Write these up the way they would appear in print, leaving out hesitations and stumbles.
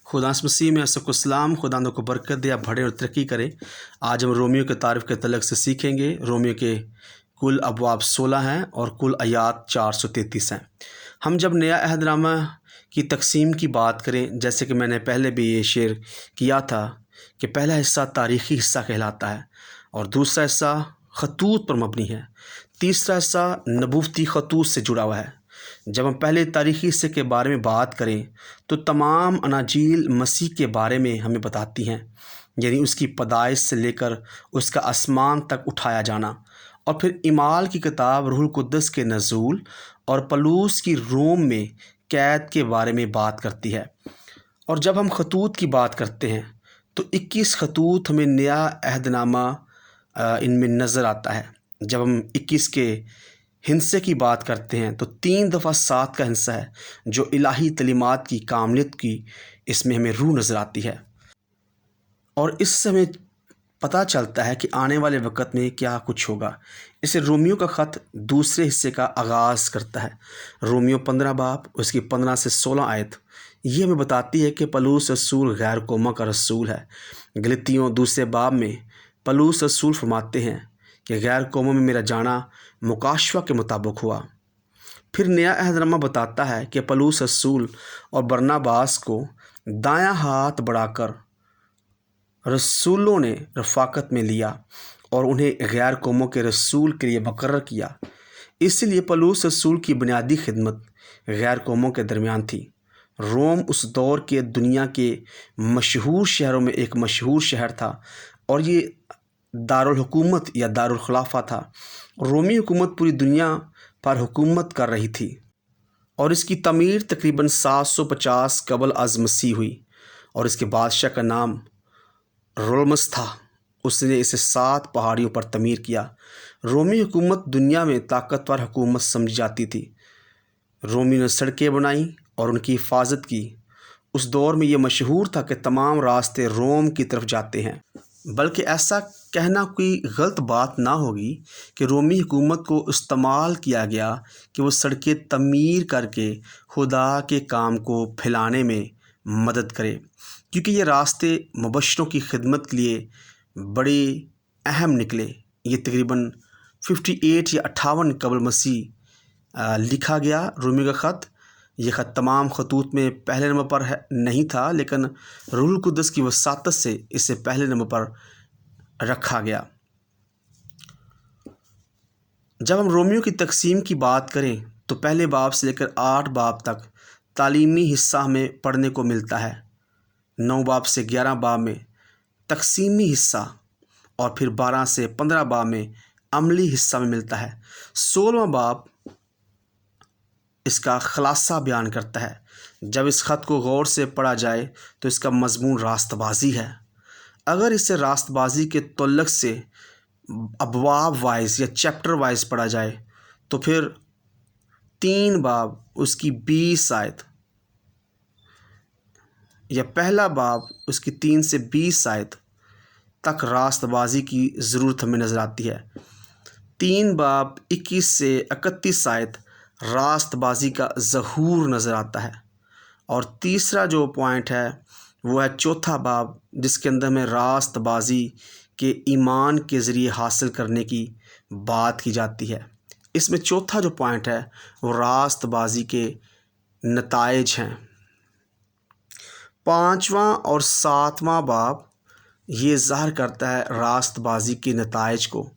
खुदा मसीह में असलाम। खुदा को बरकत दे, आप बढ़े और तरक्की करें। आज हम रोमियो के तारीफ़ के तलक से सीखेंगे। रोमियो के कुल अबवाब 16 हैं और कुल आयात 433 हैं। हम जब नया अहदनामा की तकसीम की बात करें, जैसे कि मैंने पहले भी ये शेयर किया था कि पहला हिस्सा तारीख़ी हिस्सा कहलाता है और दूसरा हिस्सा खतूत पर मबनी है, तीसरा हिस्सा नबूवती खतूत से जुड़ा हुआ है। जब हम पहले तारीख़ी हिस्से के बारे में बात करें तो तमाम अनाजील मसीह के बारे में हमें बताती हैं, यानी उसकी पैदाइश से लेकर उसका आसमान तक उठाया जाना, और फिर इमाल की किताब रूहुल कुद्दस के नज़ूल और पलूस की रोम में कैद के बारे में बात करती है। और जब हम खतूत की बात करते हैं तो 21 खतूत हमें नया अहदनामा इनमें नज़र आता है। जब हम 21 के हिस्से की बात करते हैं तो 3 दफ़ा 7 का हिस्सा है जो इलाही तलीमात की कामलियत की इसमें हमें रूह नज़र आती है, और इससे हमें पता चलता है कि आने वाले वक्त में क्या कुछ होगा। इसे रोमियो का ख़त दूसरे हिस्से का आगाज़ करता है। रोमियो 15 बाब उसकी 15 से 16 आयत ये हमें बताती है कि पलूस रसूल गैर कौमों का रसूल है। गलतियों दूसरे बाब में पलूस रसूल फरमाते हैं कि गैर कौमों में मेरा जाना मुकाशवा के मुताबिक हुआ। फिर नया अहदनामा बताता है कि पलूस रसूल और बरनाबास को दायां हाथ बढ़ाकर रसूलों ने रफ़ाकत में लिया और उन्हें गैर कौमों के रसूल के लिए मुकर्रर किया। इसलिए पलूस रसूल की बुनियादी खिदमत गैर कौमों के दरमियान थी। रोम उस दौर के दुनिया के मशहूर शहरों में एक मशहूर शहर था और ये दारुल हुकूमत या दारुल खिलाफा था। रोमी हुकूमत पूरी दुनिया पर हुकूमत कर रही थी और इसकी तमीर तकरीबन 750 कबल अज़ मसीह हुई और इसके बादशाह का नाम रोमस था। उसने इसे 7 पहाड़ियों पर तमीर किया। रोमी हुकूमत दुनिया में ताकतवर हुकूमत समझी जाती थी। रोमी ने सड़कें बनाई और उनकी हिफाजत की। उस दौर में ये मशहूर था कि तमाम रास्ते रोम की तरफ जाते हैं, बल्कि ऐसा कहना कोई गलत बात ना होगी कि रोमी हुकूमत को इस्तेमाल किया गया कि वो सड़कें तमीर करके खुदा के काम को फैलाने में मदद करे, क्योंकि ये रास्ते मुबश्शिरों की खिदमत के लिए बड़े अहम निकले। ये तकरीबन 58 या 58 कबल मसीह लिखा गया रोमी का ख़त। ये ख़त तमाम खतूत में पहले नंबर पर नहीं था, लेकिन रूहुल कुद्दस की वसातत से इसे पहले नंबर पर रखा गया। जब हम रोमियो की तकसीम की बात करें तो पहले बाब से लेकर 8 बाब तक तालीमी हिस्सा हमें पढ़ने को मिलता है। 9 बाब से 11 बाब में तकसीमी हिस्सा और फिर 12 से 15 बाब में अमली हिस्सा में मिलता है। 16वां बाब इसका खुलासा बयान करता है। जब इस ख़त को गौर से पढ़ा जाए तो इसका मज़मून रास्तबाजी है। अगर इसे रास्तबाजी के तल्लुक़ से अबवाब वाइज या चैप्टर वाइज पढ़ा जाए तो फिर 3 बाब उसकी 20 आयत या पहला बाब उसकी 3 से 20 आयत तक रास्तबाजी की ज़रूरत हमें नज़र आती है। 3 बाब 21 से 31 आयत रास्तबाजी का ज़हूर नज़र आता है, और तीसरा जो पॉइंट है वो है 4था बाब, जिसके अंदर में रास्तबाजी के ईमान के ज़रिए हासिल करने की बात की जाती है। इसमें 4था जो पॉइंट है वो रास्तबाजी के नताइज हैं। 5वां और 7वां बाब ये ज़ाहिर करता है रास्तबाजी के नताइज को,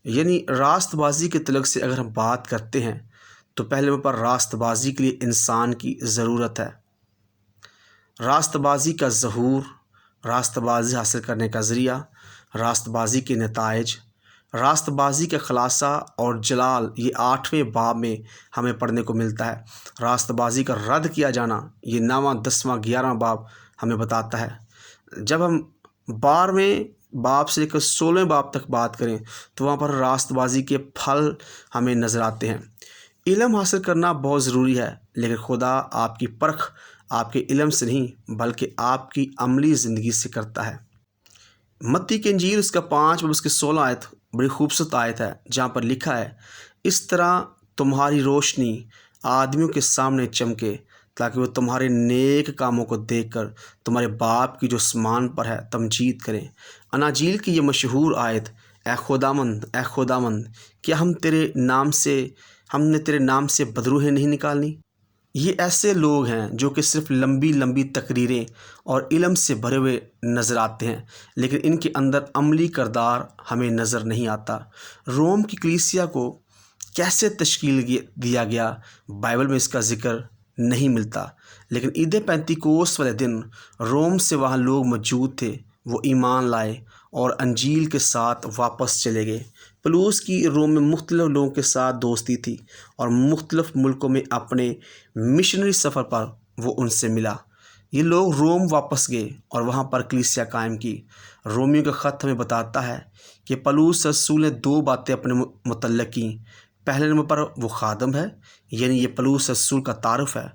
यानी रास्तबाजी के तलक से अगर हम बात करते हैं तो पहले नंबर पर रास्तबाजी के लिए इंसान की ज़रूरत है। रास्तबाजी का ज़हूर, रास्तबाजी हासिल करने का ज़रिया, रास्तबाजी के नताइज, रास्तबाजी का खुलासा और जलाल, ये 8वें बाब में हमें पढ़ने को मिलता है। रास्तबाजी का रद्द किया जाना, ये 9वां 10वां 11वां बाब हमें बताता है। जब हम 12वें बाब से लेकर 16वें बाब तक बात करें तो वहाँ पर रास्तबाजी के फल हमें नज़र आते हैं। इल्म हासिल करना बहुत ज़रूरी है, लेकिन खुदा आपकी परख आपके इल्म से नहीं बल्कि आपकी अमली ज़िंदगी से करता है। मत्ती की इंजील उसका 5 उसके 16 आयत बड़ी खूबसूरत आयत है, जहाँ पर लिखा है, इस तरह तुम्हारी रोशनी आदमियों के सामने चमके تاکہ وہ تمہارے نیک کاموں کو دیکھ کر تمہارے باپ کی جو آسمان پر ہے تمجید کریں۔ اناجیل کی یہ مشہور آیت، اے خداوند کیا ہم نے تیرے نام سے بدروہیں نہیں نکالنی؟ یہ ایسے لوگ ہیں جو کہ صرف لمبی لمبی تقریریں اور علم سے بھرے ہوئے نظر آتے ہیں، لیکن ان کے اندر عملی کردار ہمیں نظر نہیں آتا۔ روم کی کلیسیا کو کیسے تشکیل دیا گیا، بائبل میں اس کا ذکر نہیں ملتا، لیکن عید پینتیکوس والے دن روم سے وہاں لوگ موجود تھے، وہ ایمان لائے اور انجیل کے ساتھ واپس چلے گئے۔ پولس کی روم میں مختلف لوگوں کے ساتھ دوستی تھی اور مختلف ملکوں میں اپنے مشنری سفر پر وہ ان سے ملا۔ یہ لوگ روم واپس گئے اور وہاں پر کلیسیا قائم کی۔ رومیو کا خط ہمیں بتاتا ہے کہ پولس رسول نے 2 باتیں اپنے متعلق کیں۔ پہلے نمبر پر وہ خادم ہے، یعنی یہ پولس رسول کا تعارف ہے۔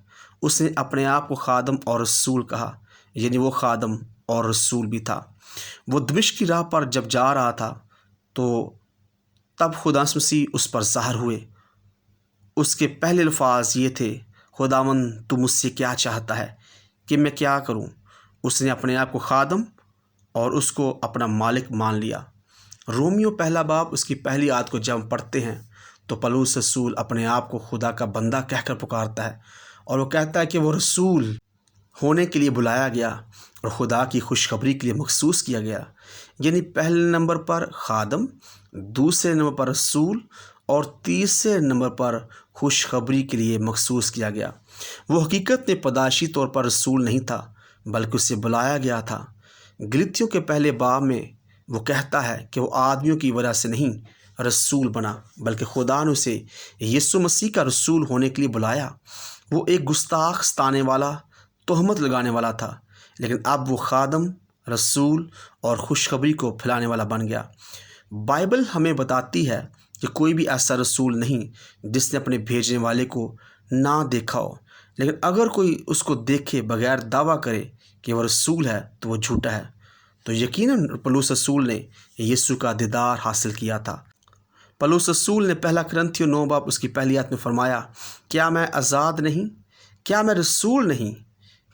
اس نے اپنے آپ کو خادم اور رسول کہا، یعنی وہ خادم اور رسول بھی تھا۔ وہ دمشق کی راہ پر جب جا رہا تھا تو تب خدا مسیح اس پر ظاہر ہوئے۔ اس کے پہلے الفاظ یہ تھے، خداوند تو مجھ سے کیا چاہتا ہے کہ میں کیا کروں؟ اس نے اپنے آپ کو خادم اور اس کو اپنا مالک مان لیا۔ رومیو پہلا باب اس کی پہلی آیت کو جب ہم پڑھتے ہیں تو پولس رسول اپنے آپ کو خدا کا بندہ کہہ کر پکارتا ہے، اور وہ کہتا ہے کہ وہ رسول ہونے کے لیے بلایا گیا اور خدا کی خوشخبری کے لیے مخصوص کیا گیا، یعنی پہلے نمبر پر خادم، دوسرے نمبر پر رسول اور تیسرے نمبر پر خوشخبری کے لیے مخصوص کیا گیا۔ وہ حقیقت میں پیدائشی طور پر رسول نہیں تھا، بلکہ اسے بلایا گیا تھا۔ گلتیوں کے پہلے باب میں وہ کہتا ہے کہ وہ آدمیوں کی وجہ سے نہیں رسول بنا، بلکہ خدا نے اسے یسوع مسیح کا رسول ہونے کے لیے بلایا۔ وہ ایک گستاخ ستانے والا، تہمت لگانے والا تھا، لیکن اب وہ خادم، رسول اور خوشخبری کو پھیلانے والا بن گیا۔ بائبل ہمیں بتاتی ہے کہ کوئی بھی ایسا رسول نہیں جس نے اپنے بھیجنے والے کو نہ دیکھا ہو، لیکن اگر کوئی اس کو دیکھے بغیر دعویٰ کرے کہ وہ رسول ہے تو وہ جھوٹا ہے۔ تو یقیناً پولس رسول نے یسوع کا دیدار حاصل کیا تھا۔ پولس رسول نے پہلا کرنتھیوں 9 باب اس کی پہلی آیت میں فرمایا، کیا میں آزاد نہیں؟ کیا میں رسول نہیں؟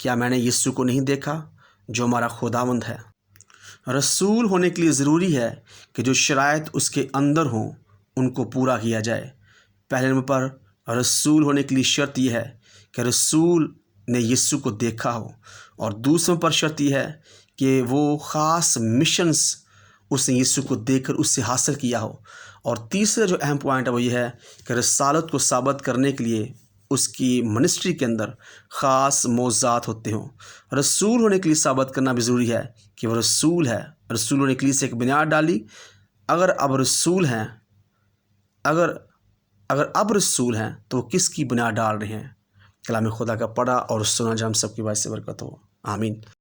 کیا میں نے یسوع کو نہیں دیکھا جو ہمارا خداوند ہے؟ رسول ہونے کے لیے ضروری ہے کہ جو شرائط اس کے اندر ہوں ان کو پورا کیا جائے۔ پہلے نمبر پر رسول ہونے کے لیے شرط یہ ہے کہ رسول نے یسوع کو دیکھا ہو، اور دوسرے پر شرط یہ ہے کہ وہ خاص مشنز اس نے یسوع کو دیکھ کر اس سے حاصل کیا ہو، اور تیسرا جو اہم پوائنٹ ہے وہ یہ ہے کہ رسالت کو ثابت کرنے کے لیے اس کی منسٹری کے اندر خاص معجزات ہوتے ہوں۔ رسول ہونے کے لیے ثابت کرنا بھی ضروری ہے کہ وہ رسول ہے۔ رسول ہونے کے لیے سے ایک بنیاد ڈالی۔ اگر اب رسول ہیں تو وہ کس کی بنیاد ڈال رہے ہیں؟ کلام خدا کا پڑھا اور سنا جہاں ہم سب کی باعث برکت ہو، آمین۔